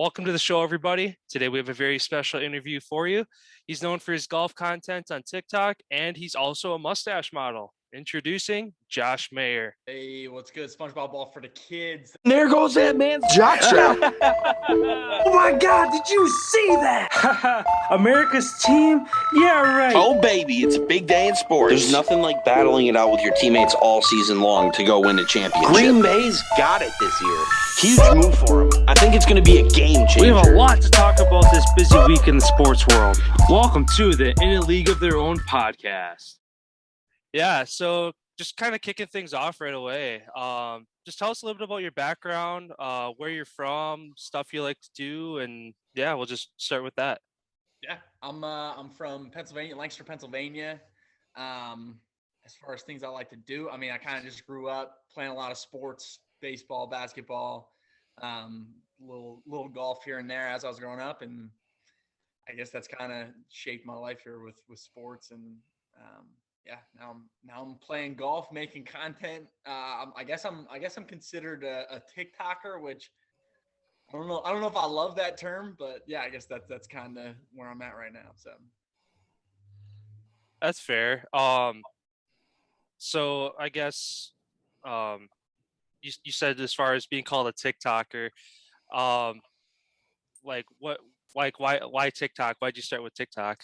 Welcome to the show, everybody. Today we have a very special interview for you. He's known for his golf content on TikTok, and he's also a mustache model. Introducing Josh Mayer. Hey, what's good? SpongeBob ball for the kids. There goes that man's gotcha. Oh my God, did you see that? America's team? Yeah, right. Oh, baby, it's a big day in sports. There's nothing like battling it out with your teammates all season long to go win a championship. Green Bay's got it this year. Huge move for them. I think it's going to be a game changer. We have a lot to talk about this busy week in the sports world. Welcome to the In a League of Their Own podcast. Yeah, so just kind of kicking things off right away. Just tell us a little bit about your background, where you're from, stuff you like to do, and yeah, we'll just start with that. Yeah, I'm from Pennsylvania, Lancaster, Pennsylvania. As far as things I like to do, I mean, I kind of just grew up playing a lot of sports, baseball, basketball, little golf here and there as I was growing up, and I guess that's kind of shaped my life here with sports. And yeah, now I'm playing golf, making content. I guess I'm considered a TikToker, which I don't know if I love that term, but yeah, I guess that's kind of where I'm at right now. So That's fair. So I guess you said as far as being called a TikToker, like why TikTok? Why'd you start with TikTok?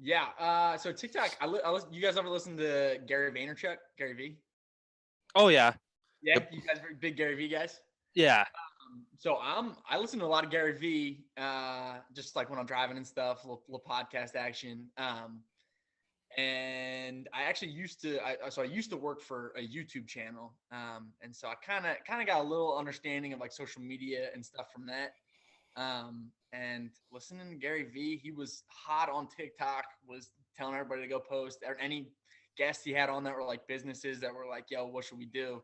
yeah, so TikTok. You guys ever listen to Gary Vaynerchuk, Gary V? Oh yeah, Yeah, you guys are big Gary V guys. yeah. So I listen to a lot of Gary V, just like when I'm driving and stuff, little podcast action. And I actually used to work for a YouTube channel. And so I kind of got a little understanding of like social media and stuff from that. And listening to Gary V, he was hot on TikTok, was telling everybody to go post, or any guests he had on that were like businesses that were like, yo, what should we do?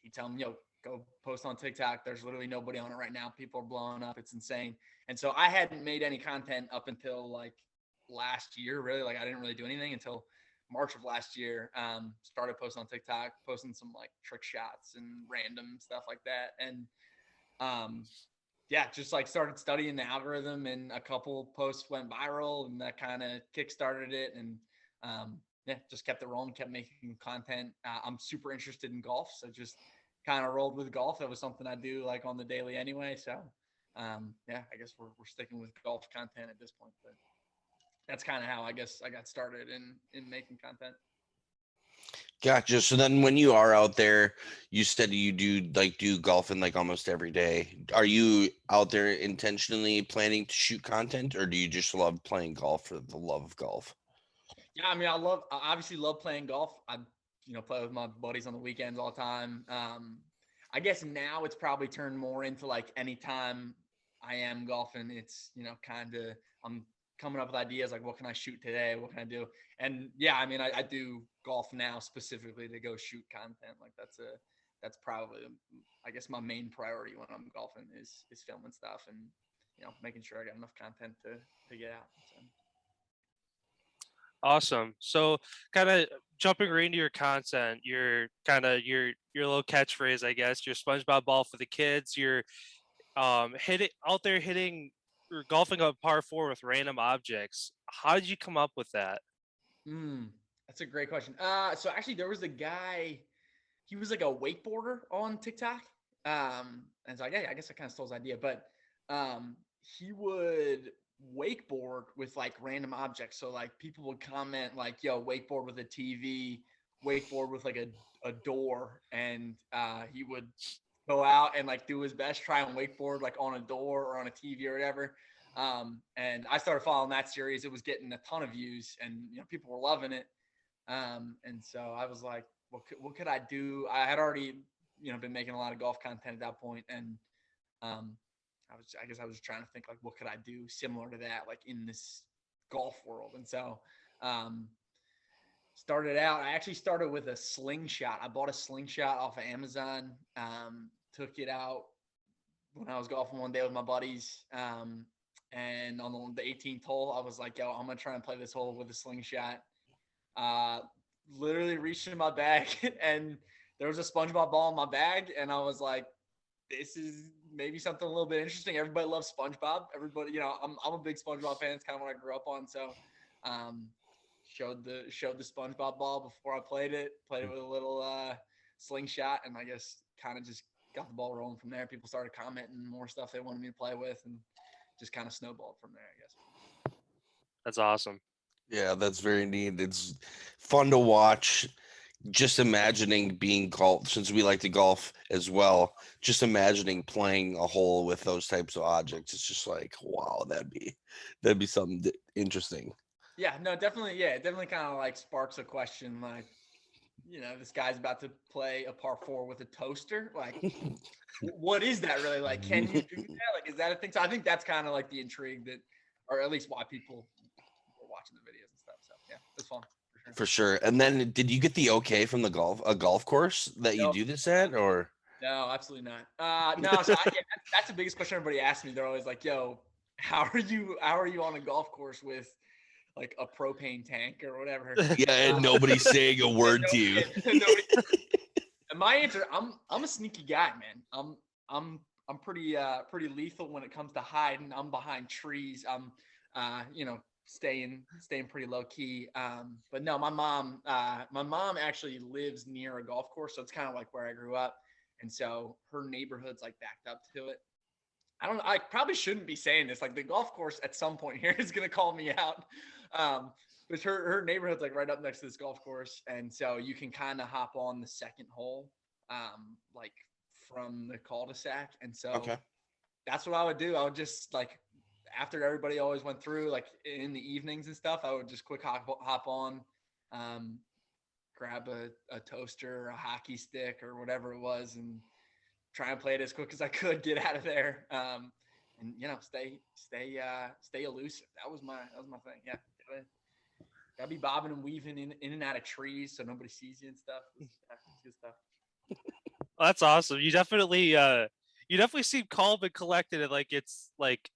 He'd tell them, yo, go post on TikTok. There's literally nobody on it right now. People are blowing up. It's insane. And so I hadn't made any content up until like last year, really. Like I didn't really do anything until March of last year. Started posting on TikTok, posting some like trick shots and random stuff like that. And yeah, just like started studying the algorithm, and a couple posts went viral, and that kind of kickstarted it. And yeah, just kept it rolling, kept making content. I'm super interested in golf, so just kind of rolled with golf. That was something I do like on the daily anyway. So yeah, I guess we're sticking with golf content at this point, but that's kind of how I guess I got started in making content. Gotcha. So then when you are out there, you said you do golfing like almost every day. Are you out there intentionally planning to shoot content, or do you just love playing golf for the love of golf? Yeah, I mean, I obviously love playing golf. I play with my buddies on the weekends all the time. I guess now it's probably turned more into like anytime I am golfing, it's, kind of, I'm coming up with ideas like, what can I shoot today? What can I do? And yeah, I mean, I do golf now specifically to go shoot content. Like that's probably, I guess, my main priority when I'm golfing is filming stuff and, making sure I got enough content to get out. So. Awesome. So kind of jumping right into your content, your little catchphrase, I guess, your SpongeBob ball for the kids, you're hitting or golfing a par 4 with random objects. How did you come up with that? That's a great question. So actually there was a guy, he was like a wakeboarder on TikTok. And so I guess I kind of stole his idea, but he would wakeboard with like random objects. So like people would comment like, yo, wakeboard with a TV, wakeboard with like a door, and he would go out and like do his best, try and wakeboard like on a door or on a TV or whatever. And I started following that series. It was getting a ton of views, and people were loving it. And so I was like, what could I do? I had already been making a lot of golf content at that point, and I guess I was trying to think like, what could I do similar to that, like in this golf world? And so, I actually started with a slingshot. I bought a slingshot off of Amazon, took it out when I was golfing one day with my buddies. And on the 18th hole, I was like, yo, I'm going to try and play this hole with a slingshot. Literally reached in my bag and there was a SpongeBob ball in my bag. And I was like, this is maybe something a little bit interesting. Everybody loves SpongeBob. Everybody, I'm a big SpongeBob fan. It's kind of what I grew up on. So, showed the SpongeBob ball before I played it. Played it with a little slingshot, and I guess kind of just got the ball rolling from there. People started commenting more stuff they wanted me to play with, and just kind of snowballed from there, I guess. That's awesome. Yeah, that's very neat. It's fun to watch. Just imagining being golf, since we like to golf as well, just imagining playing a hole with those types of objects. It's just like, wow, that'd be something interesting. Yeah, no, definitely. Yeah, it definitely kind of like sparks a question. Like, this guy's about to play a par 4 with a toaster. Like, what is that really like? Can you do that? Like, is that a thing? So I think that's kind of like the intrigue that, or at least why people were watching the videos and stuff. So yeah, it's fun. For sure. And then did you get the okay from the golf course that you do this at, or? No, absolutely not. No, so that's the biggest question everybody asks me. They're always like, yo, how are you on a golf course with like a propane tank or whatever? Yeah, and nobody's saying a word to you. And my answer, I'm a sneaky guy, man. I'm pretty lethal when it comes to hiding. I'm behind trees. I'm staying pretty low key. But no, my mom actually lives near a golf course, so it's kind of like where I grew up, and so her neighborhood's like backed up to it. I probably shouldn't be saying this. Like, the golf course at some point here is gonna call me out. But her neighborhood's like right up next to this golf course, and so you can kind of hop on the second hole, like from the cul-de-sac, and so that's what I would do. I would just like, after everybody always went through, like in the evenings and stuff, I would just quick hop on, grab a toaster, a hockey stick, or whatever it was, and try and play it as quick as I could, get out of there, and stay elusive. That was my thing. Yeah, gotta be bobbing and weaving in and out of trees so nobody sees you and stuff. It's good stuff. Well, that's awesome. You definitely seem calm and collected, and like it's like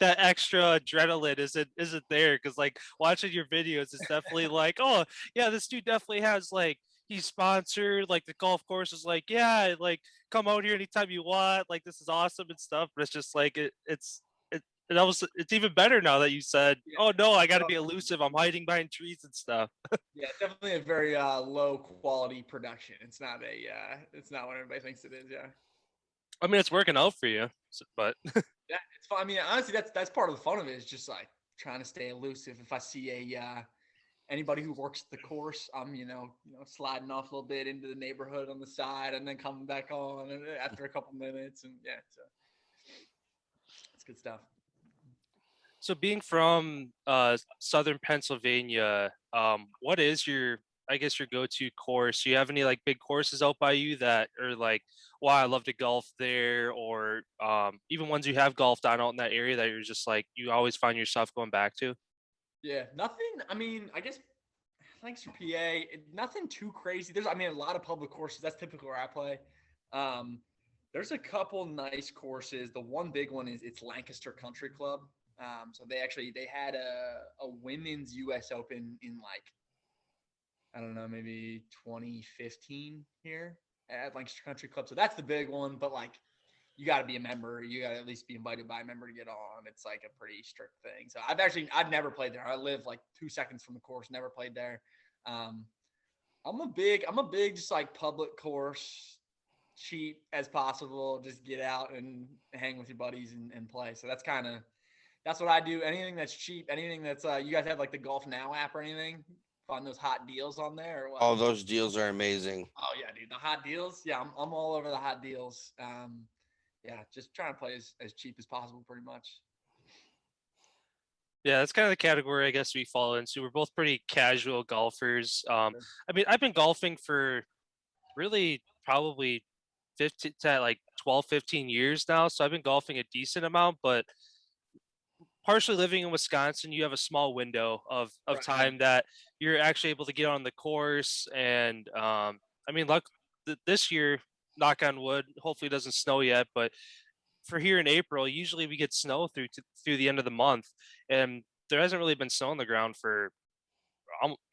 that extra adrenaline isn't there, because like watching your videos, it's definitely like, oh yeah, this dude definitely has like, he's sponsored, like the golf course is like, yeah, like come out here anytime you want, like this is awesome and stuff. But it's just like it's even better now that you said, oh no, I got to be elusive, I'm hiding behind trees and stuff. Yeah, definitely a very low quality production. It's not what everybody thinks it is. Yeah, I mean, it's working out for you, but yeah, it's fun. I mean, honestly, that's part of the fun of it, is just like trying to stay elusive. If I see anybody who works the course, I'm sliding off a little bit into the neighborhood on the side, and then coming back on after a couple minutes, and yeah, so it's good stuff. So being from southern Pennsylvania, what is your go-to course? Do you have any like big courses out by you that are like, wow, I love to golf there, or even ones you have golfed on out in that area that you're just like, you always find yourself going back to? Yeah, nothing. I mean, I guess thanks for PA, nothing too crazy. There's, a lot of public courses. That's typically where I play. There's a couple nice courses. The one big one is it's Lancaster Country Club. So they had a women's U.S. Open in like, I don't know, maybe 2015 here at Lancaster Country Club. So that's the big one. But like, you got to be a member. You got to at least be invited by a member to get on. It's like a pretty strict thing. So I've never played there. I live like 2 seconds from the course. Never played there. I'm a big just like public course, cheap as possible. Just get out and hang with your buddies and play. So that's what I do. Anything that's cheap, anything that's you guys have like the Golf Now app or anything? Find those hot deals on there or what? Oh, those deals are amazing. Oh yeah, dude, the hot deals. Yeah, I'm all over the hot deals. Yeah, just trying to play as cheap as possible, pretty much. Yeah, that's kind of the category I guess we fall into. We're both pretty casual golfers. I mean, I've been golfing for really probably 15 to like 12, 15 years now. So I've been golfing a decent amount, but partially living in Wisconsin, you have a small window of Right. time that you're actually able to get on the course. And I mean, this year, knock on wood, hopefully it doesn't snow yet, but for here in April, usually we get snow through the end of the month, and there hasn't really been snow on the ground for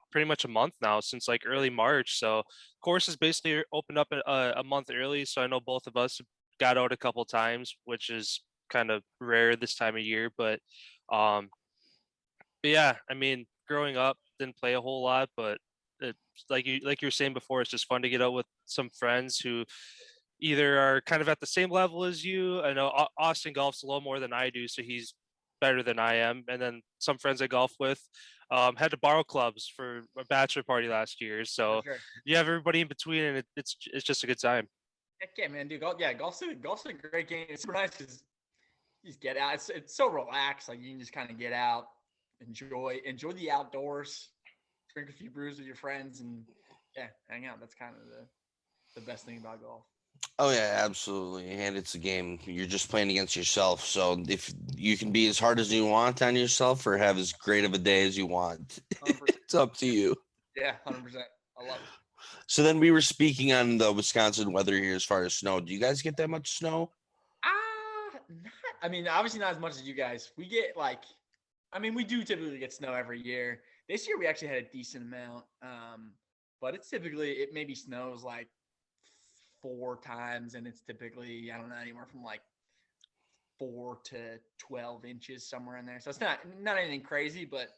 pretty much a month now, since like early March. So course is basically opened up a month early. So I know both of us got out a couple times, which is kind of rare this time of year. Um, but yeah, I mean, growing up, didn't play a whole lot, but it's like you were saying before, it's just fun to get out with some friends who either are kind of at the same level as you. I know Austin golfs a little more than I do, so he's better than I am. And then some friends I golf with had to borrow clubs for a bachelor party last year. So For sure. you have everybody in between, and it's just a good time. Heck yeah, man, dude. Golf's a great game. It's super nice because you just get out. It's so relaxed. Like you can just kind of get out, enjoy the outdoors, drink a few brews with your friends, and yeah, hang out. That's kind of the best thing about golf. Oh yeah, absolutely. And it's a game. You're just playing against yourself. So if you can be as hard as you want on yourself or have as great of a day as you want, 100%. it's up to you. Yeah, 100%. I love it. So then we were speaking on the Wisconsin weather here as far as snow. Do you guys get that much snow? I mean, obviously not as much as you guys. We get we do typically get snow every year. This year we actually had a decent amount. But it maybe snows like 4 times, and it's typically, I don't know, anywhere from like 4 to 12 inches, somewhere in there. So it's not anything crazy, but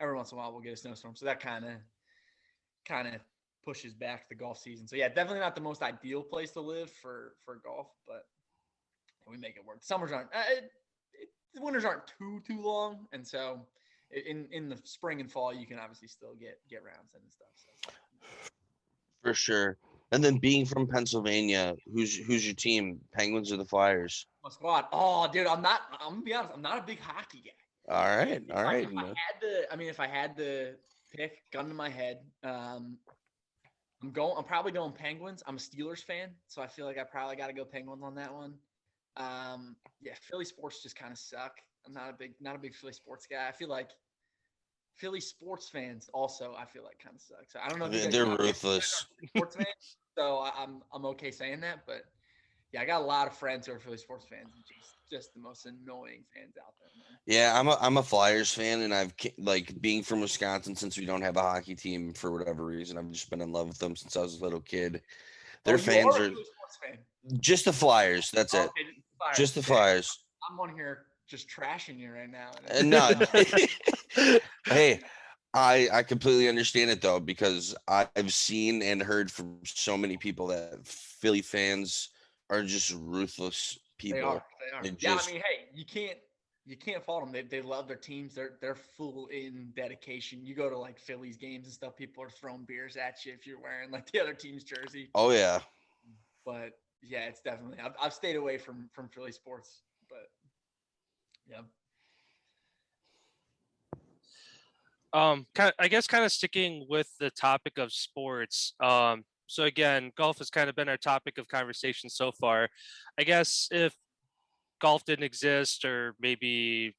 every once in a while we'll get a snowstorm. So that kind of pushes back the golf season. So yeah, definitely not the most ideal place to live for golf, but we make it work. Summers aren't, the winters aren't too long, and so in the spring and fall you can obviously still get rounds in and stuff. So. For sure. And then being from Pennsylvania, who's your team? Penguins or the Flyers? My squad. Oh, dude, I'm gonna be honest, I'm not a big hockey guy. All right. If I had to pick, gun to my head, I'm probably going Penguins. I'm a Steelers fan, so I feel like I probably got to go Penguins on that one. Yeah, Philly sports just kind of suck. I'm not a big Philly sports guy. I feel like Philly sports fans also, I feel like, kind of suck. So I don't know if they're ruthless. Sports fans, so I'm okay saying that, but yeah, I got a lot of friends who are Philly sports fans, and just the most annoying fans out there, man. Yeah, I'm a Flyers fan, and I've being from Wisconsin, since we don't have a hockey team for whatever reason, I've just been in love with them since I was a little kid. Their fans are just the Flyers. That's it. Flyers. Just the Flyers. I'm on here just trashing you right now. No. Hey, I completely understand it though, because I've seen and heard from so many people that Philly fans are just ruthless people. They are. Yeah, I mean, hey, you can't fault them. They love their teams. They're full in dedication. You go to like Phillies games and stuff, people are throwing beers at you if you're wearing like the other team's jersey. Oh yeah. But yeah, it's definitely, I've stayed away from Philly sports, but yeah. I guess kind of sticking with the topic of sports. So again, golf has kind of been our topic of conversation so far. I guess if golf didn't exist, or maybe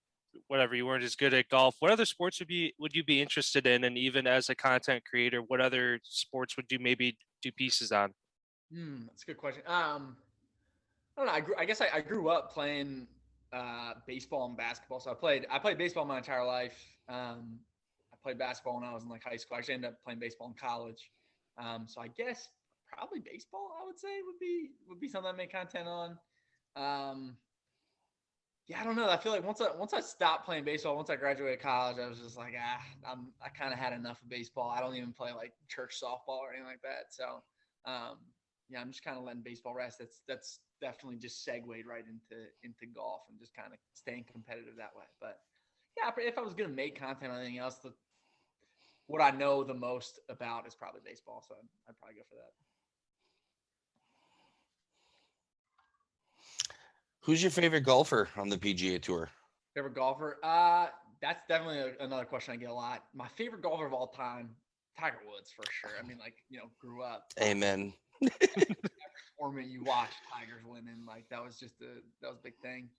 whatever, you weren't as good at golf, what other sports would you be interested in? And even as a content creator, what other sports would you maybe do pieces on? That's a good question. I don't know. I guess I grew up playing baseball and basketball. So I played baseball my entire life. I played basketball when I was in like high school. I actually ended up playing baseball in college. So I guess probably baseball, I would say, would be something I make content on. Yeah, I don't know. I feel like once I stopped playing baseball, once I graduated college, I was just like, I kind of had enough of baseball. I don't even play like church softball or anything like that. So, yeah, I'm just kind of letting baseball rest. That's definitely just segued right into golf and just kind of staying competitive that way. But yeah, if I was gonna make content on anything else, what I know the most about is probably baseball. So I'd probably go for that. Who's your favorite golfer on the PGA Tour? Favorite golfer? That's definitely another question I get a lot. My favorite golfer of all time, Tiger Woods, for sure. I mean, like, grew up. Amen. Every tournament you watch, Tiger's winning. Like, that was a big thing.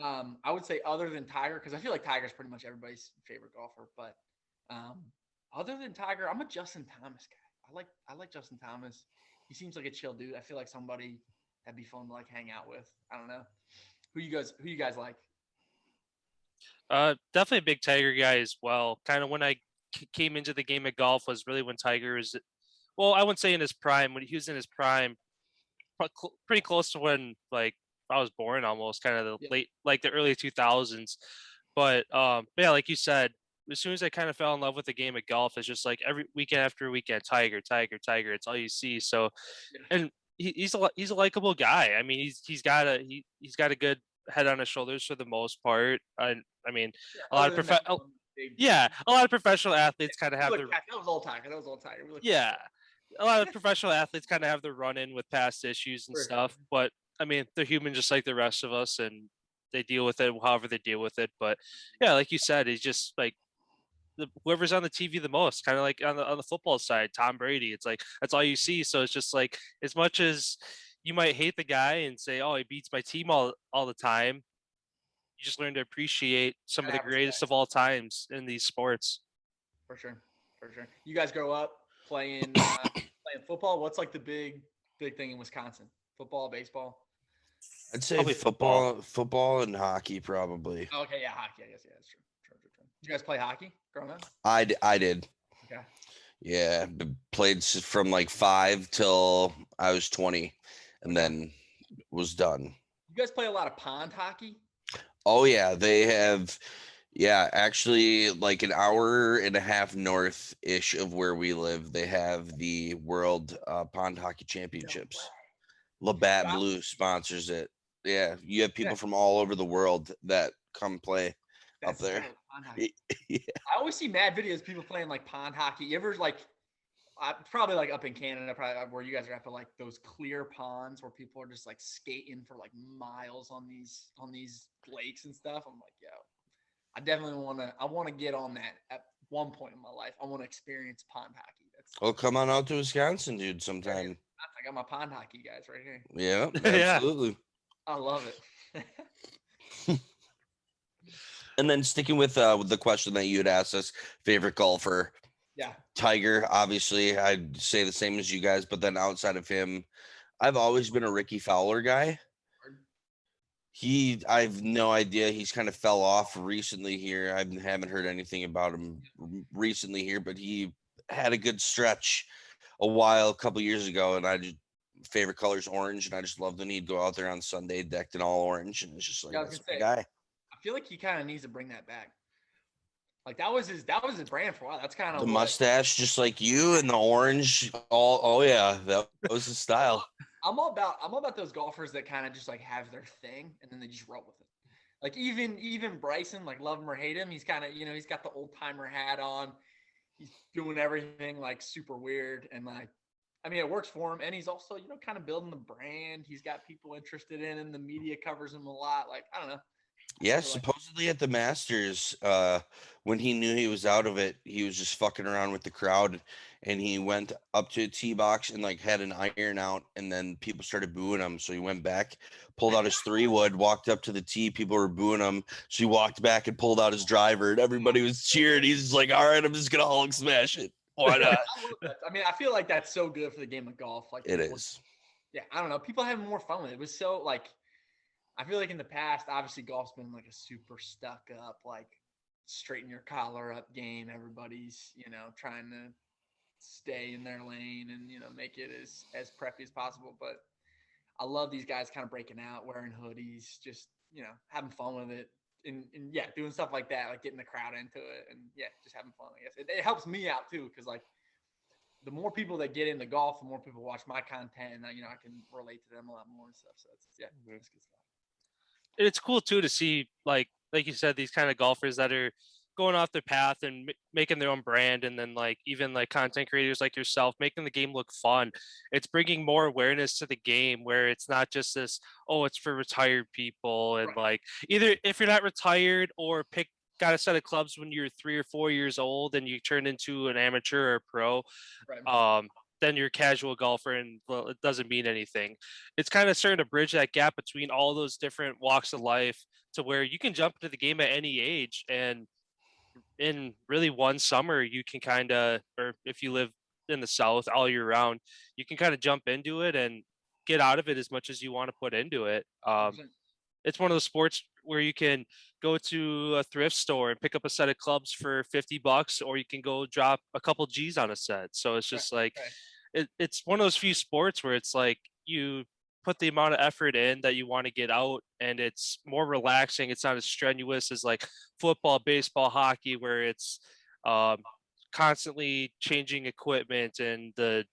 I would say other than Tiger, because I feel like Tiger's pretty much everybody's favorite golfer. But other than Tiger, I'm a Justin Thomas guy. I like Justin Thomas. He seems like a chill dude. I feel like somebody that'd be fun to like hang out with. I don't know. Who you guys like? Definitely a big Tiger guy as well. Kind of when I came into the game of golf was really when Tiger was, well, I wouldn't say in his prime, when he was in his prime, pretty close to when like I was born, almost kind of the late, like the early 2000s. But yeah, like you said, as soon as I kind of fell in love with the game of golf, it's just like every weekend after weekend, Tiger, Tiger, Tiger. It's all you see. So, and he's a likable guy. I mean, he's got a good head on his shoulders for the most part. I mean, a lot of yeah, a lot of professional athletes kind of have their that was all Tiger. That was all Tiger. yeah, a lot of professional athletes kind of have their run in with past issues and stuff. But I mean, they're human just like the rest of us, and they deal with it however they deal with it. But yeah, like you said, he's just like whoever's on the TV the most, kind of like on the football side, Tom Brady. It's like that's all you see. So it's just like as much as you might hate the guy and say, "Oh, he beats my team all the time," you just learn to appreciate some of the greatest of all times in these sports. For sure, for sure. You guys grow up playing playing football. What's like the big thing in Wisconsin? Football, baseball. I'd say probably football and hockey probably. Okay, yeah, hockey. I guess that's true. Did you guys play hockey growing up? I did. Okay. Yeah, played from like 5 till I was 20, and then was done. You guys play a lot of pond hockey? Oh yeah, they have. Yeah, actually, like an hour and a half north-ish of where we live, they have the World Pond Hockey Championships. Labatt Blue sponsors it. Yeah, you have people from all over the world that come play up there. Yeah. I always see mad videos of people playing like pond hockey. You ever like, probably like up in Canada, probably where you guys are at, but like those clear ponds where people are just like skating for like miles on these lakes and stuff. I'm like, yo, I definitely want to get on that at one point in my life. I want to experience pond hockey. Come on out to Wisconsin, dude, sometime. I got my pond hockey guys right here. Yeah, absolutely. I love it. And then sticking with the question that you had asked us, favorite golfer. Yeah. Tiger, obviously, I'd say the same as you guys, but then outside of him, I've always been a Ricky Fowler guy. I've no idea. He's kind of fell off recently here. I haven't heard anything about him recently here, but he had a good stretch a couple years ago, and favorite color is orange, and I just loved when he'd go out there on Sunday decked in all orange, and it's just like, that's my guy. I feel like he kind of needs to bring that back. Like that was his brand for a while. That's kind of the mustache, just like you, and the orange. Oh yeah, that was his style. I'm all about those golfers that kind of just like have their thing and then they just roll with it. Like even Bryson, like love him or hate him, he's kind of, he's got the old timer hat on. He's doing everything like super weird, and like, I mean, it works for him. And he's also, kind of building the brand. He's got people interested in him. The media covers him a lot. Like, I don't know. Yeah, supposedly at the Masters, when he knew he was out of it, he was just fucking around with the crowd, and he went up to a tee box and like had an iron out, and then people started booing him. So he went back, pulled out his 3-wood, walked up to the tee. People were booing him. So he walked back and pulled out his driver, and everybody was cheering. He's just like, all right, I'm just gonna Hulk smash it. Why not? I mean, I feel like that's so good for the game of golf. Like it is. Yeah, I don't know. People having more fun with it. It was so like, I feel like in the past, obviously golf's been like a super stuck up, like straighten your collar up game. Everybody's, trying to stay in their lane and, make it as preppy as possible. But I love these guys kind of breaking out, wearing hoodies, just, having fun with it. And yeah, doing stuff like that, like getting the crowd into it, and yeah, just having fun. I guess it helps me out too, because like the more people that get into golf, the more people watch my content, and I can relate to them a lot more and stuff. So it's it's good stuff. It's cool too to see like you said, these kind of golfers that are going off their path and making their own brand, and then like even like content creators like yourself making the game look fun. It's bringing more awareness to the game, where it's not just this, oh, it's for retired people, and like either if you're not retired or got a set of clubs when you're 3 or 4 years old and you turn into an amateur or a pro, then you're a casual golfer, and well, it doesn't mean anything. It's kind of starting to bridge that gap between all those different walks of life to where you can jump into the game at any age, and in really one summer you can kind of, or if you live in the South all year round, you can kind of jump into it and get out of it as much as you want to put into it. It's one of those sports where you can go to a thrift store and pick up a set of clubs for $50, or you can go drop a couple G's on a set. So it's just it's one of those few sports where it's like you put the amount of effort in that you want to get out, and it's more relaxing. It's not as strenuous as like football, baseball, hockey, where it's um, constantly changing equipment and the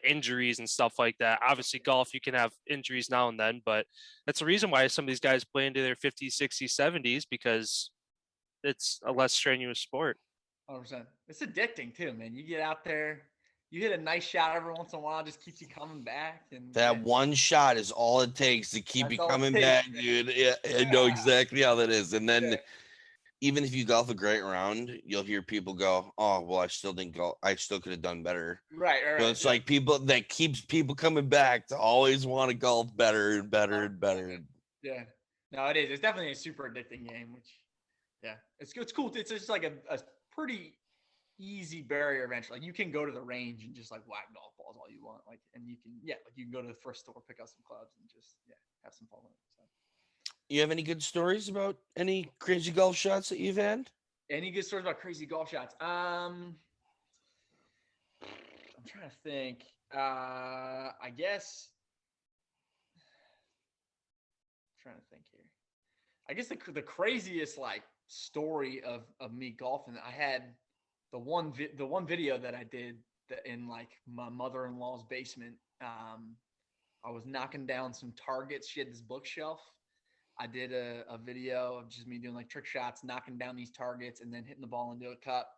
injuries and stuff like that. Obviously, golf, you can have injuries now and then, but that's the reason why some of these guys play into their 50s, 60s, 70s, because it's a less strenuous sport. 100%. It's addicting too, man. You get out there, you hit a nice shot every once in a while, it just keeps you coming back. And That one shot is all it takes to keep That's you all it coming takes. back, dude. Yeah, I know exactly how that is. And then Yeah. even if you golf a great round, you'll hear people go, "Oh, well, I still didn't go. I still could have done better." Right. So it's like people that keeps people coming back to always want to golf better and better and better. Yeah. No, it is. It's definitely a super addicting game, which, yeah, it's cool. It's just like a pretty easy barrier eventually. Like you can go to the range and just like whack golf balls all you want. Like, and you can, like you can go to the thrift store, pick up some clubs and just, have some fun with it. So. You have any good stories about any crazy golf shots that you've had? Any good stories about crazy golf shots? I'm trying to think. I guess I'm trying to think here. I guess the craziest like story of me golfing. I had the one video that I did in like my mother-in-law's basement. I was knocking down some targets. She had this bookshelf. I did a video of just me doing like trick shots, knocking down these targets, and then hitting the ball into a cup.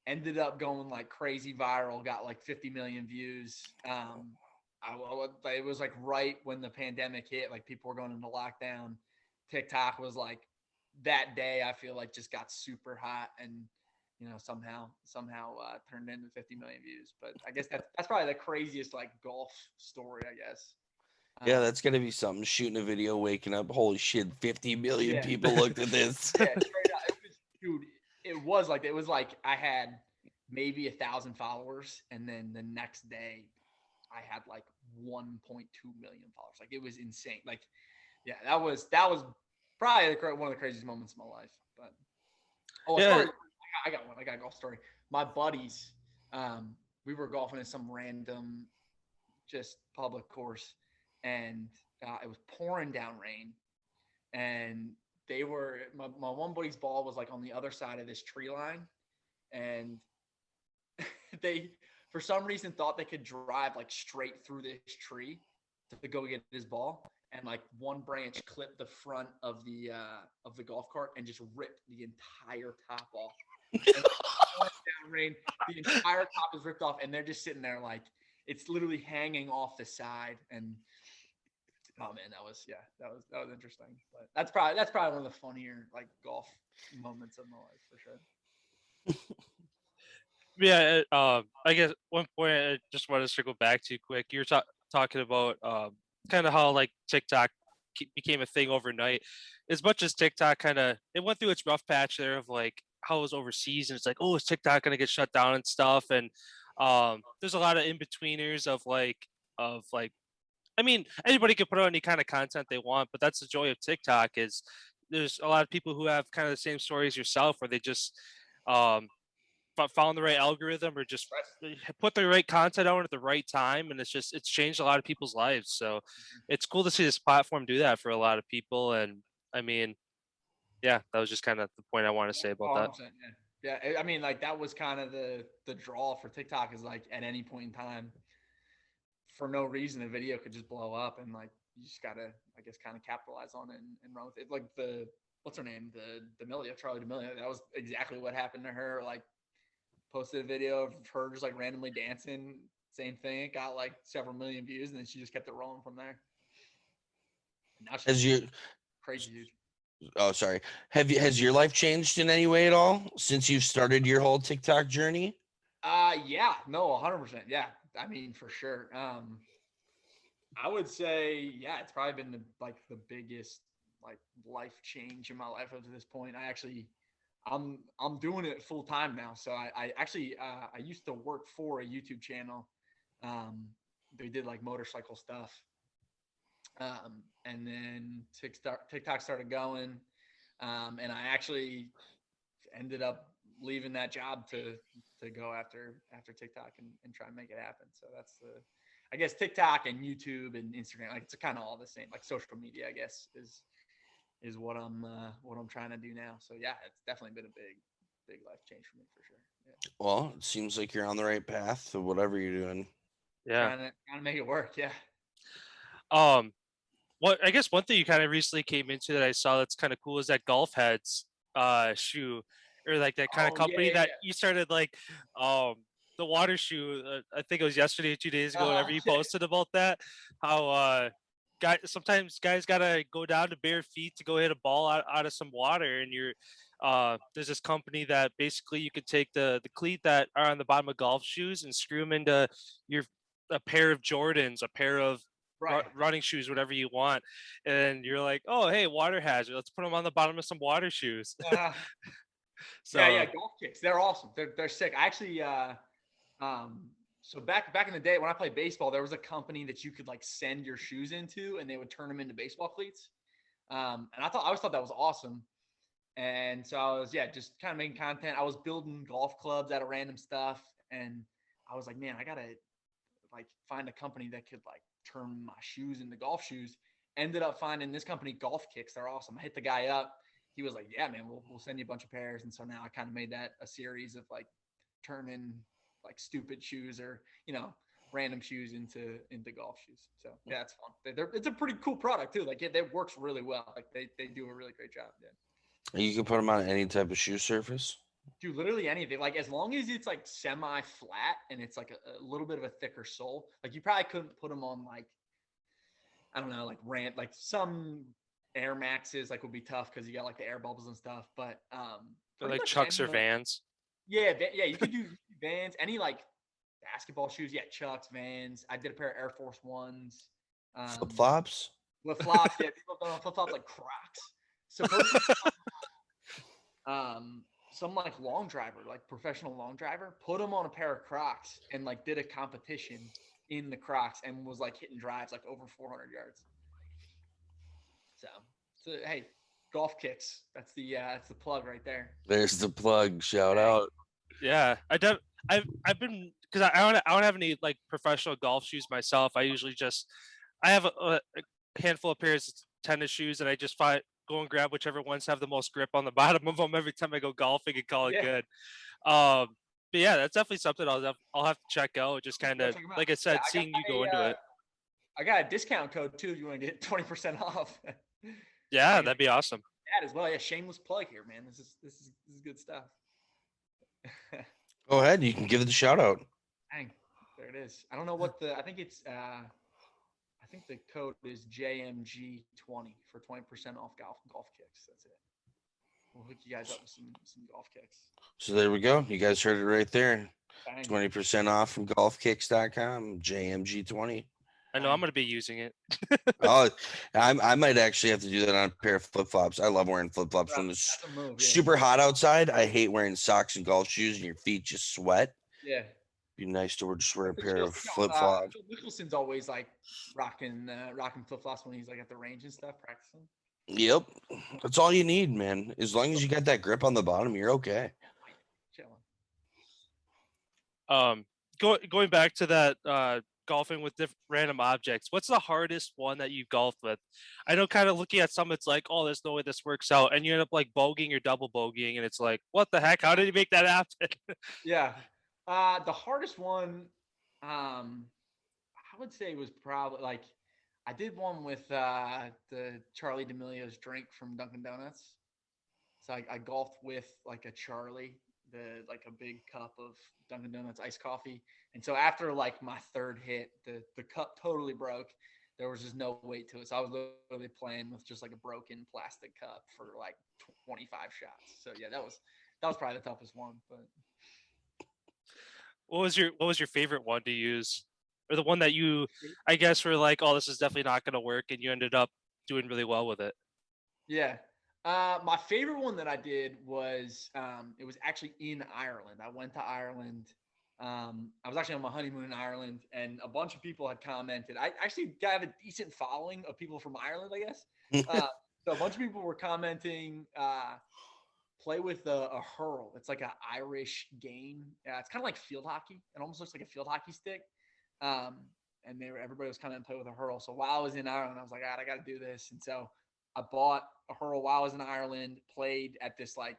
Ended up going like crazy viral. Got like 50 million views. It was like right when the pandemic hit. Like people were going into lockdown. TikTok was like that day. I feel like just got super hot and somehow turned into 50 million views. But I guess that's probably the craziest like golf story, I guess. Yeah, that's gonna be something. Shooting a video, waking up, holy shit, 50 million people looked at this. Yeah, straight up. It was like I had maybe 1,000 followers, and then the next day I had like 1.2 million followers. Like it was insane. Like, yeah, that was probably one of the craziest moments of my life. But story. I got one. I got a golf story. My buddies, we were golfing in some random, just public course, and it was pouring down rain, and they were my one buddy's ball was like on the other side of this tree line, and they for some reason thought they could drive like straight through this tree to go get his ball, and like one branch clipped the front of the golf cart and just ripped the entire top off. And down rain, the entire top is ripped off, and they're just sitting there like it's literally hanging off the side. And oh man, that was interesting. But that's probably one of the funnier like golf moments of my life for sure. Yeah, I guess one point I just want to circle back to quick. You were talking about kind of how like TikTok became a thing overnight. As much as TikTok it went through its rough patch there of like how it was overseas, and it's like, oh, is TikTok gonna get shut down and stuff? And there's a lot of in-betweeners of like I mean, anybody can put out any kind of content they want, but that's the joy of TikTok is there's a lot of people who have kind of the same stories yourself, where they just found the right algorithm or just put the right content out at the right time, and it's changed a lot of people's lives. So it's cool to see this platform do that for a lot of people. And I mean, yeah, that was just kind of the point I want to say about that. Yeah, I mean, like that was kind of the draw for TikTok is like at any point in time, for no reason, a video could just blow up, and like you just gotta, I guess, kind of capitalize on it and run with it. Like what's her name, Charli D'Amelio. That was exactly what happened to her. Like posted a video of her just like randomly dancing. Same thing. It got like several million views, and then she just kept it rolling from there. And now she's crazy huge. Oh, sorry. Has your life changed in any way at all since you've started your whole TikTok journey? Yeah, no, 100%. Yeah, I mean, for sure. I would say, yeah, it's probably been the biggest like life change in my life up to this point. I'm doing it full time now. So I actually I used to work for a YouTube channel. They did like motorcycle stuff. And then TikTok started going. And I actually ended up leaving that job to go after TikTok and try and make it happen. So I guess TikTok and YouTube and Instagram, like it's kind of all the same. Like social media, I guess is what I'm trying to do now. So yeah, it's definitely been a big life change for me for sure. Yeah. Well, it seems like you're on the right path to whatever you're doing. Yeah. Trying to make it work. Yeah. What I guess one thing you kind of recently came into that I saw that's kind of cool is that Golf Heads shoe, or like that kind of company that you started, like the water shoe. I think it was yesterday or 2 days ago. Whenever you posted about that, how sometimes guys gotta go down to bare feet to go hit a ball out of some water, and there's this company that basically you could take the cleat that are on the bottom of golf shoes and screw them into a pair of Jordans, a pair of running shoes, whatever you want, and you're like, oh hey, water hazard, let's put them on the bottom of some water shoes. So yeah, golf kicks, they're awesome. They're sick. I actually so back in the day when I played baseball, there was a company that you could like send your shoes into and they would turn them into baseball cleats. And I always thought that was awesome. And so I was just kind of making content. I was building golf clubs out of random stuff, and I was like, man, I gotta like find a company that could like turn my shoes into golf shoes. Ended up finding this company, Golf Kicks. They're awesome. I hit the guy up. He was like, yeah, man, we'll send you a bunch of pairs. And so now I kind of made that a series of like turning like stupid shoes or, random shoes into golf shoes. So yeah, it's fun. It's a pretty cool product too. Like it works really well. Like they do a really great job. Yeah. You can put them on any type of shoe surface. Dude, literally anything. Like as long as it's like semi-flat and it's like a little bit of a thicker sole. Like you probably couldn't put them on like, I don't know, like some Air Maxes like would be tough because you got like the air bubbles and stuff. But like Chucks or Vans. Yeah, you could do Vans, any like basketball shoes. Yeah, Chucks, Vans. I did a pair of Air Force Ones. Flip flops. Flip flops. Yeah, people have done flip flops like Crocs. Supposedly, some like long driver, like professional long driver, put them on a pair of Crocs and like did a competition in the Crocs and was like hitting drives like over 400 yards. So hey, Golf Kicks. That's the plug right there. There's the plug. Shout out. Yeah, I've been, because I don't have any like professional golf shoes myself. I have a handful of pairs of tennis shoes, and I just go and grab whichever ones have the most grip on the bottom of them every time I go golfing and call it good. But yeah, that's definitely something I'll have to check out. Just kind of, like I said, seeing you go into it. I got a discount code too if you want to get 20% off. Yeah, that'd be awesome. That as well. Yeah, shameless plug here, man. This is good stuff. Go ahead. You can give it a shout out. Dang, there it is. I don't know what I think it's I think the code is JMG20 for 20% off golf kicks. That's it. We'll hook you guys up with some golf kicks. So there we go. You guys heard it right there. 20% off from golfkicks.com, JMG20. I know I'm going to be using it. Oh, I might actually have to do that on a pair of flip flops. I love wearing flip flops when it's super hot outside. I hate wearing socks and golf shoes and your feet just sweat. Yeah. Be nice to just wear a pair of flip flops. Mickelson's always like rocking flip flops when he's like at the range and stuff practicing. Yep, that's all you need, man. As long as you got that grip on the bottom, you're okay. Going back to that golfing with different random objects, what's the hardest one that you golfed with? I know, kind of looking at some, it's like, oh, there's no way this works out, and you end up like bogeying or double bogeying, and it's like, what the heck? How did you make that happen? Yeah. The hardest one, I would say was probably like, I did one with the Charlie D'Amelio's drink from Dunkin' Donuts. So I golfed with like a Charlie, like a big cup of Dunkin' Donuts iced coffee. And so after like my third hit, the cup totally broke. There was just no weight to it. So I was literally playing with just like a broken plastic cup for like 25 shots. So yeah, that was probably the toughest one. But what was your favorite one to use, or the one that you, I guess, were like, oh, this is definitely not going to work, and you ended up doing really well with it? Yeah. My favorite one that I did was, it was actually in Ireland. I went to Ireland. I was actually on my honeymoon in Ireland, and a bunch of people had commented. I actually have a decent following of people from Ireland, I guess. So a bunch of people were commenting, play with a hurl. It's like an Irish game. It's kind of like field hockey. It almost looks like a field hockey stick. and everybody was kind of in play with a hurl. So while I was in Ireland, I was like, I got to do this. And so I bought a hurl while I was in Ireland, played at this like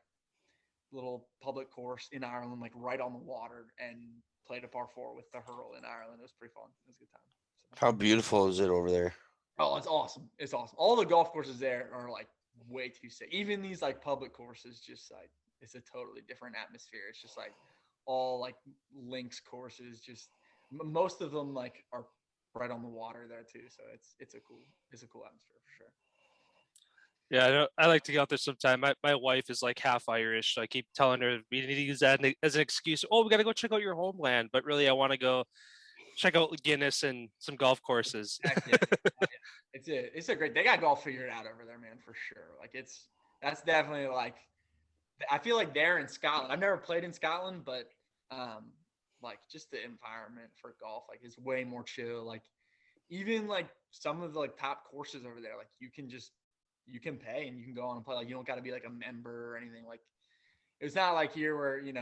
little public course in Ireland, like right on the water, and played a par 4 with the hurl in Ireland. It was pretty fun. It was a good time. So, How beautiful is it over there? oh, it's awesome. It's awesome. All the golf courses there are like way too safe. Even these like public courses, just like it's a totally different atmosphere. It's just like all like links courses. Just most of them like are right on the water there too. So it's a cool atmosphere for sure. Yeah, I like to get out there sometime. My wife is like half Irish, so I keep telling her we need to use that as an excuse. Oh, we got to go check out your homeland, but really, I want to go check out Guinness and some golf courses. It's a great. They got golf figured out over there, man, for sure. Like that's definitely like. I feel like they're in Scotland. I've never played in Scotland, but like just the environment for golf, like it's way more chill. Like even like some of the like top courses over there, like you can pay and you can go on and play. Like you don't got to be like a member or anything. Like it's not like here where you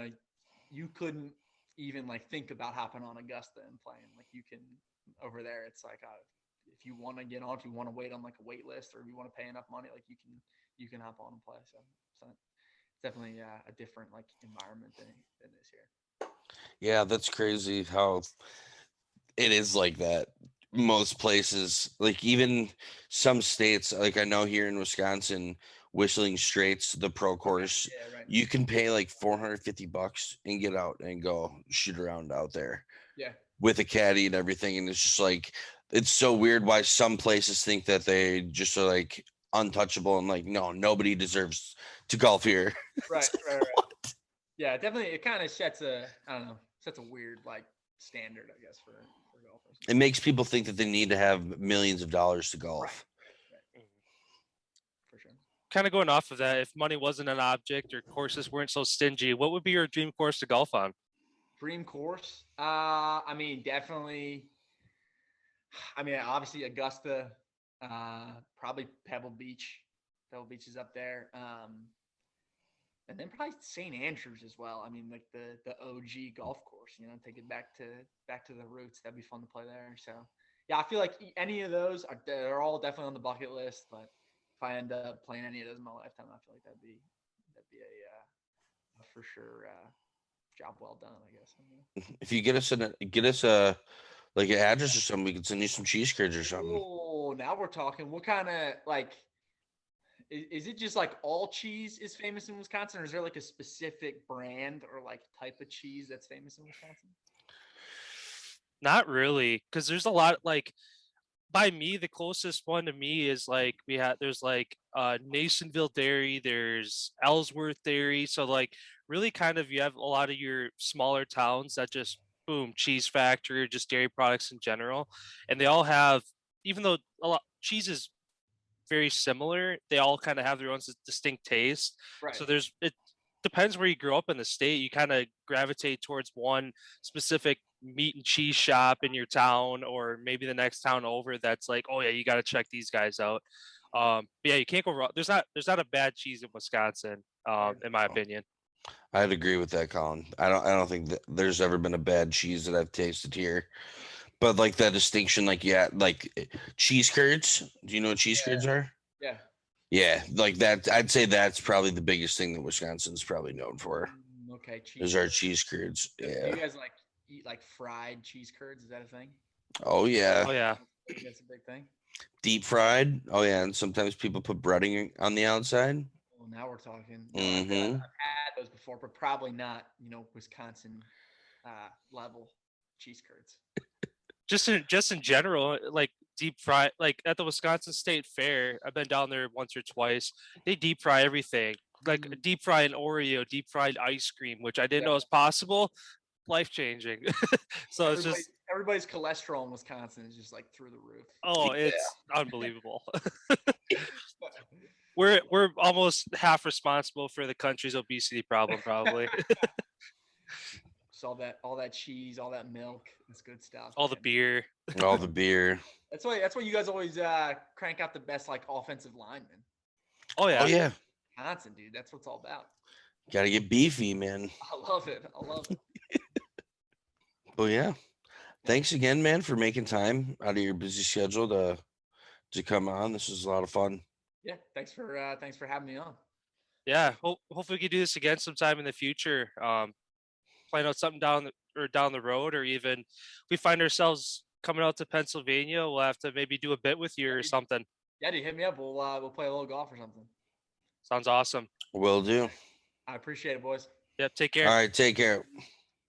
couldn't even like think about hopping on Augusta and playing. Like you can over there. It's like if you want to get on, if you want to wait on like a wait list, or if you want to pay enough money, like you can hop on and play. So it's definitely a different like environment than this here. Yeah, that's crazy how it is like that. Most places, like even some states, like I know here in Wisconsin, Whistling Straits, the pro course, Yeah, right. you can pay like $450 and get out and go shoot around out there. Yeah. With a caddy and everything. And it's just like, it's so weird why some places think that they just are like untouchable and like, no, nobody deserves to golf here. Right. Yeah, definitely. It kind of sets a weird like standard, I guess, for golfers. It makes people think that they need to have millions of dollars to golf. Right. For sure. Kind of going off of that, if money wasn't an object or courses weren't so stingy, what would be your dream course to golf on? Dream course? I mean, definitely. I mean, obviously Augusta, probably Pebble Beach. Pebble Beach is up there. And then probably St. Andrews as well. I mean, like the OG golf course, take it back to the roots. That'd be fun to play there. So yeah, I feel like any of those they're all definitely on the bucket list. But if I end up playing any of those in my lifetime, I feel like that'd be a for sure job well done, I guess. If you get us a like an address or something, we could send you some cheese curds or something. Oh, now we're talking. What kind of like? Is it just like all cheese is famous in Wisconsin, or is there like a specific brand or like type of cheese that's famous in Wisconsin? Not really, because there's a lot like by me, the closest one to me is like there's like Nasonville Dairy, there's Ellsworth Dairy. So like really kind of you have a lot of your smaller towns that just boom, cheese factory or just dairy products in general. And they all have, even though a lot cheese is very similar, they all kind of have their own distinct taste. Right. So it depends where you grow up in the state. You kind of gravitate towards one specific meat and cheese shop in your town, or maybe the next town over that's like, oh yeah, you got to check these guys out. But yeah, you can't go wrong. There's not a bad cheese in Wisconsin, in my opinion. I'd agree with that, Colin. I don't think that there's ever been a bad cheese that I've tasted here. But like that distinction, like cheese curds. Do you know what cheese curds are? Yeah. Yeah, like that. I'd say that's probably the biggest thing that Wisconsin's probably known for. Okay, cheese. Is our cheese curds. Yeah. Do you guys like eat like fried cheese curds? Is that a thing? Oh yeah. Oh yeah. That's a big thing. Deep fried. Oh yeah, and sometimes people put breading on the outside. Well, now we're talking. Mm-hmm. I've had those before, but probably not, Wisconsin level cheese curds. Just in general, like deep fry, like at the Wisconsin State Fair, I've been down there once or twice. They deep fry everything, like deep fry an Oreo, deep fried ice cream, which I didn't know was possible. Life changing. So it's just everybody's cholesterol in Wisconsin is just like through the roof. Oh, it's unbelievable. We're almost half responsible for the country's obesity problem, probably. So all that cheese, all that milk, it's good stuff. All the beer. All the beer. That's why you guys always crank out the best like offensive linemen. Oh yeah. Oh yeah. Wisconsin, dude. That's what it's all about. Gotta get beefy, man. I love it. But yeah. Thanks again, man, for making time out of your busy schedule to come on. This was a lot of fun. Yeah, thanks for having me on. Yeah, hopefully we can do this again sometime in the future. Plan out something down the road, or even if we find ourselves coming out to Pennsylvania, we'll have to maybe do a bit with you or something. Yeah, dude, hit me up. We'll play a little golf or something. Sounds awesome. Will do. I appreciate it, boys. Yep, take All care. right, take care.